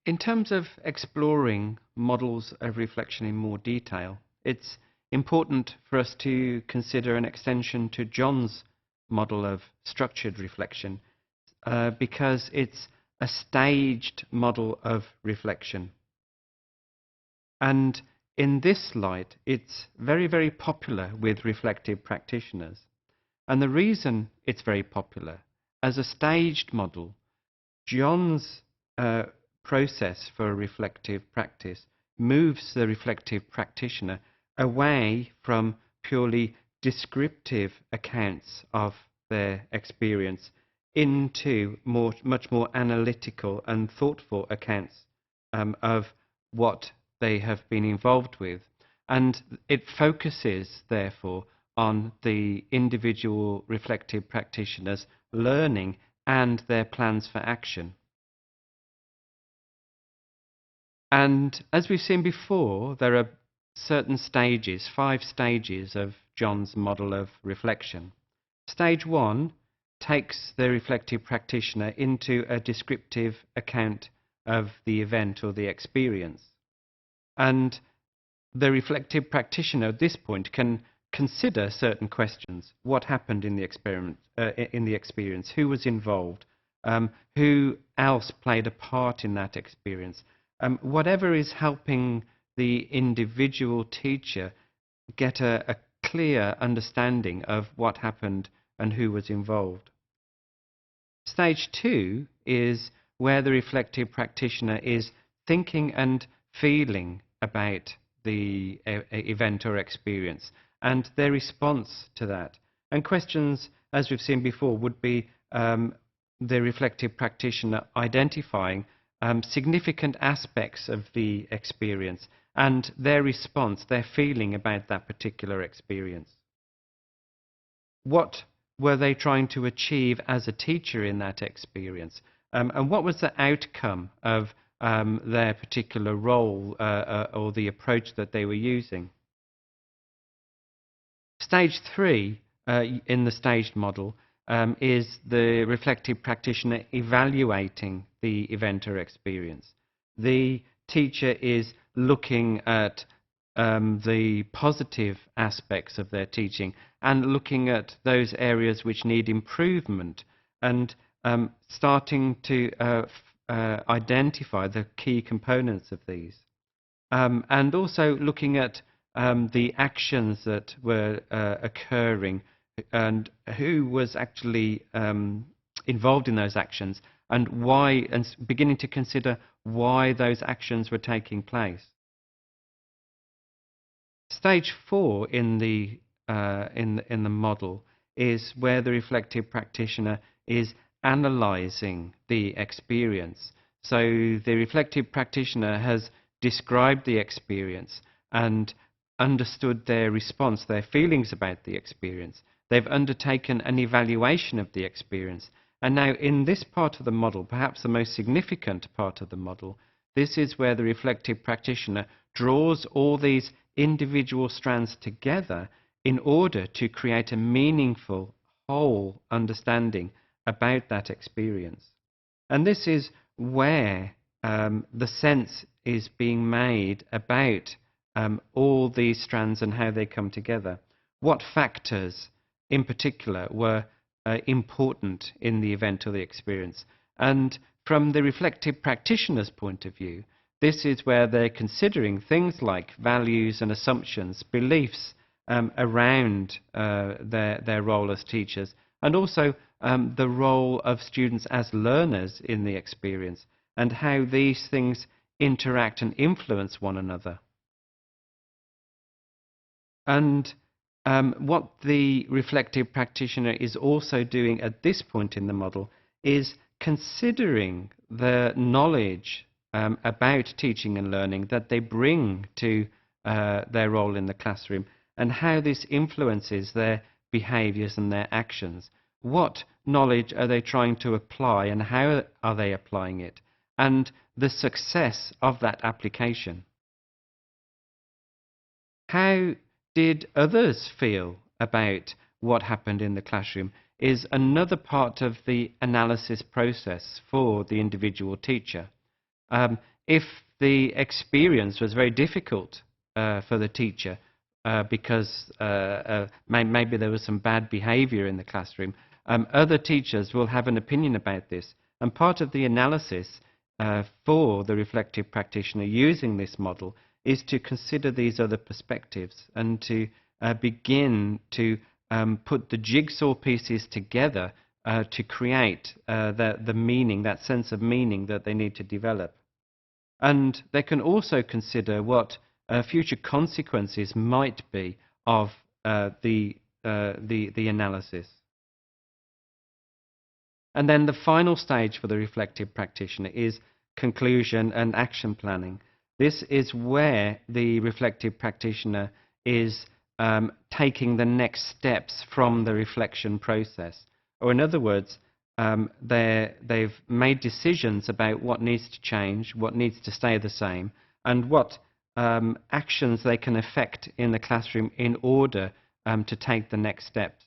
In terms of exploring models of reflection in more detail, it's important for us to consider an extension to John's model of structured reflection because it's a staged model of reflection. And in this light, it's very, very popular with reflective practitioners. And the reason it's very popular, as a staged model, John's process for reflective practice moves the reflective practitioner away from purely descriptive accounts of their experience into much more analytical and thoughtful accounts of what they have been involved with. And it focuses, therefore, on the individual reflective practitioners' learning and their plans for action. And as we've seen before, there are certain stages, 5 stages of John's model of reflection. Stage 1 takes the reflective practitioner into a descriptive account of the event or the experience. And the reflective practitioner at this point can consider certain questions. What happened in the experience? Who was involved? Who else played a part in that experience? Whatever is helping the individual teacher get a clear understanding of what happened and who was involved. Stage 2 is where the reflective practitioner is thinking and feeling about the event or experience and their response to that. And questions, as we've seen before, would be the reflective practitioner identifying significant aspects of the experience and their response, their feeling about that particular experience. What were they trying to achieve as a teacher in that experience? And what was the outcome of their particular role or the approach that they were using? Stage 3 in the staged model is the reflective practitioner evaluating the event or experience. The teacher is looking at the positive aspects of their teaching and looking at those areas which need improvement and starting to identify the key components of these. And also looking at the actions that were occurring and who was actually involved in those actions and why, and beginning to consider why those actions were taking place. Stage 4 in the model is where the reflective practitioner is analyzing the experience. So the reflective practitioner has described the experience and understood their response, their feelings about the experience. They've undertaken an evaluation of the experience. And now in this part of the model, perhaps the most significant part of the model, this is where the reflective practitioner draws all these individual strands together in order to create a meaningful whole understanding about that experience. And this is where the sense is being made about all these strands and how they come together. What factors in particular were important in the event or the experience? And from the reflective practitioner's point of view, this is where they're considering things like values and assumptions, beliefs around their role as teachers, and also the role of students as learners in the experience, and how these things interact and influence one another. And what the reflective practitioner is also doing at this point in the model is considering the knowledge about teaching and learning that they bring to their role in the classroom and how this influences their behaviours and their actions. What knowledge are they trying to apply and how are they applying it? And the success of that application. How did others feel about what happened in the classroom is another part of the analysis process for the individual teacher. if the experience was very difficult for the teacher because maybe there was some bad behavior in the classroom, other teachers will have an opinion about this. And part of the analysis for the reflective practitioner using this model is to consider these other perspectives and to begin to put the jigsaw pieces together to create the meaning, that sense of meaning that they need to develop. And they can also consider what future consequences might be of the analysis. And then the final stage for the reflective practitioner is conclusion and action planning. This is where the reflective practitioner is taking the next steps from the reflection process. Or in other words, they've made decisions about what needs to change, what needs to stay the same, and what actions they can effect in the classroom in order to take the next steps.